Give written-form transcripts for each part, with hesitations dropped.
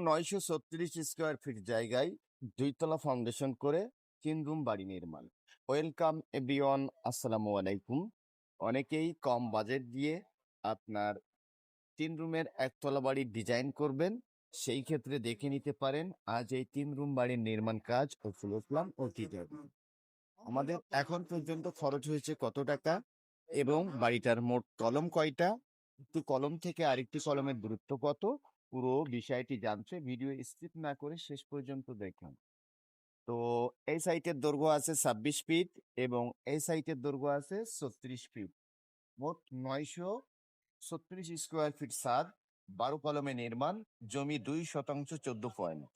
936 square feet জায়গায় 2 তলা foundation করে 3 রুম বাড়ি নির্মাণ। ওয়েলকাম এভরিওয়ান, আসসালামু আলাইকুম। অনেকেই কম বাজেট দিয়ে আপনার 3 রুমের 1 তলা বাড়ির ডিজাইন করবেন, সেই ক্ষেত্রে দেখে নিতে পারেন আজ এই 3 রুম বাড়ির নির্মাণ কাজ ও ফ্লোর প্ল্যান ও ডিজাইন। আমাদের এখন পর্যন্ত খরচ হয়েছে কত টাকা এবং বাড়িটার মোট কলম কয়টা, একটি কলম থেকে আরেকটি কলমের দূরত্ব কত, পুরো বিষয়টি জানতে ভিডিও স্কিপ না করে শেষ পর্যন্ত দেখুন। তো এই সাইটের দৈর্ঘ্য আছে 26 ফিট এবং এই সাইটের দৈর্ঘ্য আছে 36 ফিট। মোট 936 স্কোয়ার ফিট ছাদ, 12 কলমে নির্মাণ, জমি 2% 14 পয়েন্ট।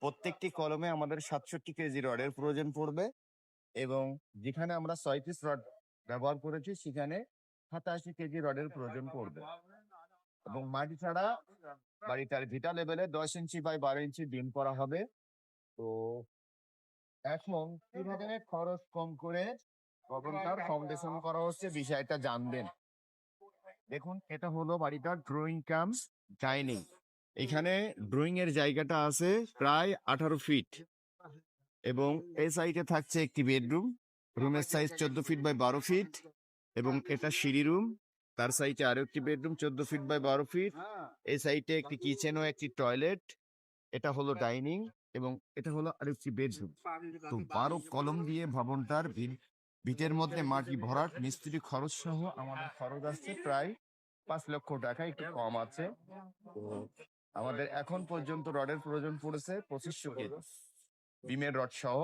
প্রত্যেকটি কলমে আমাদের 67 কেজি রডের প্রয়োজন পড়বে এবং যেখানে আমরা 6 পিস রড ব্যবহার করেছি সেখানে 87 কেজি রডের প্রয়োজন পড়বে। এবং মাটি ছাড়া বাড়িটার ভিটা লেভেলে 10 ইঞ্চি বাই 12 ইঞ্চি বিম করা হবে। তো এখন কিভাবে খরচ কম করে ভবনটার ফাউন্ডেশন করা হচ্ছে বিষয়টা জানবেন। দেখুন, এটা হলো বাড়িটার ড্রয়িং কাম ডাইনিং। এখানে ড্রয়িং এর জায়গাটা আছে প্রায় 18 ফিট এবং এই সাইডে থাকছে একটি বেডরুম। রুমের সাইজ 14 ফিট বাই 12 ফিট এবং এটা সিঁড়ি রুম। তার সাইডে আরো একটি বেডরুম 14 ফিট বাই 12 ফিট। এই সাইডে একটি কিচেন ও একটি টয়লেট। এটা হলো ডাইনিং এবং এটা হলো আরেকটি বেডরুম। তো 12 কলম দিয়ে ভবনটার ভিটের মধ্যে মাটি ভরাট মিস্ত্রি খরচ সহ আমাদের খরচ আসছে প্রায় 5 লক্ষ টাকা, একটু কম আছে। তো আমাদের এখন পর্যন্ত রডের প্রয়োজন পড়েছে 2500 কেজি বিমের রড সহ।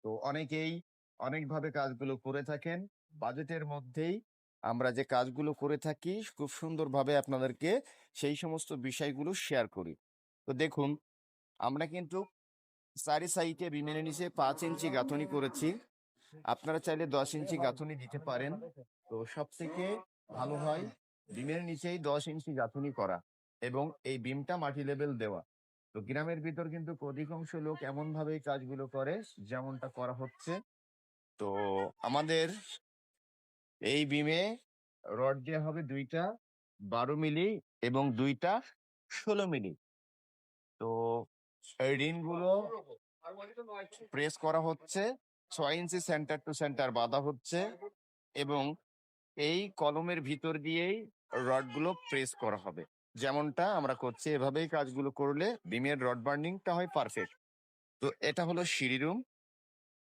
তো অনেকেই অনেকভাবে কাজগুলো করে থাকেন, বাজেটের মধ্যেই আমরা যে কাজগুলো করে থাকি খুব সুন্দরভাবে আপনাদেরকে সেই সমস্ত বিষয়গুলো শেয়ার করি। তো দেখুন, আমরা কিন্তু চারি সাইডে বিমের নিচে 5 ইঞ্চি গাঁথনি করেছি। আপনারা চাইলে 10 ইঞ্চি গাঁথনি দিতে পারেন। তো সব থেকে ভালো হয় বিমের নিচেই 10 ইঞ্চি গাঁথনি করা এবং এই বিমটা মাটি লেভেল দেওয়া। তো গ্রামের ভিতর কিন্তু অধিকাংশ লোক এমন ভাবে কাজগুলো করে যেমনটা করা হচ্ছে। তো আমাদের এই বিমে রড দেওয়া হবে 2টা 12 মিলি এবং 2টা 16 মিলি। তো এই রিংগুলো প্রেস করা হচ্ছে, 6 ইঞ্চি সেন্টার টু সেন্টার বাঁধা হচ্ছে এবং এই কলমের ভিতর দিয়েই রডগুলো প্রেস করা হবে। যেমনটা আমরা করছি এভাবেই কাজগুলো করলে বিমের রড বার্নিংটা হয় পারফেক্ট। তো এটা হলো সিঁড়ি রুম,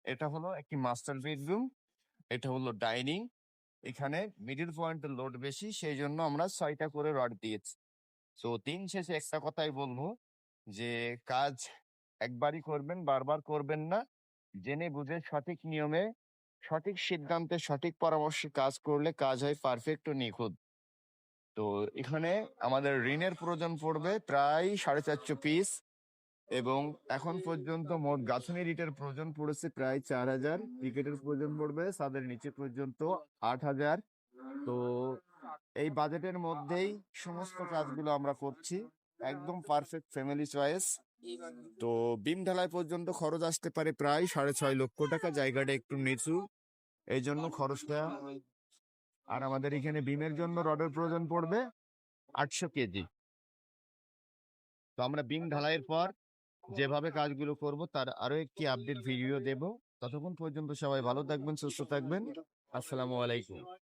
এটা হলো একটি মাস্টার বেডরুম, এটা হলো ডাইনিং। এখানে মিডিল পয়েন্টের লোড বেশি, সেই জন্য আমরা 6টা করে রড দিয়েছি। তো দিন শেষে একটা কথাই বলবো যে কাজ একবারই করবেন, বারবার করবেন না। জেনে বুঝে সঠিক নিয়মে সঠিক সিদ্ধান্তে সঠিক পরামর্শে কাজ করলে কাজ হয় পারফেক্ট ও নিখুঁত। তো এখানে আমাদের ঋণের প্রয়োজন পড়বে প্রায় 450 পিস এবং এখন পর্যন্ত মোট গাঁথনি ইটের প্রয়োজন পড়েছে প্রায় 4000। উইকেটের প্রয়োজন পড়বে ছাদের নিচে পর্যন্ত 8000। তো এই বাজেটের মধ্যেই সমস্ত কাজগুলো আমরা করছি, একদম পারফেক্ট ফ্যামিলি চয়েস। তো বিম ঢালাই পর্যন্ত খরচ আসতে পারে প্রায় 6.5 লক্ষ টাকা। জায়গাটা একটু নিচু, এই জন্য খরচটা। আর আমাদের এখানে বিমের জন্য রডের প্রয়োজন পড়বে 800 কেজি। তো আমরা বিম ঢালাইয়ের পর যেভাবে কাজগুলো করব তার আরো একটি আপডেট ভিডিও দেব। ততক্ষণ পর্যন্ত সবাই ভালো থাকবেন, সুস্থ থাকবেন। আসসালামু আলাইকুম।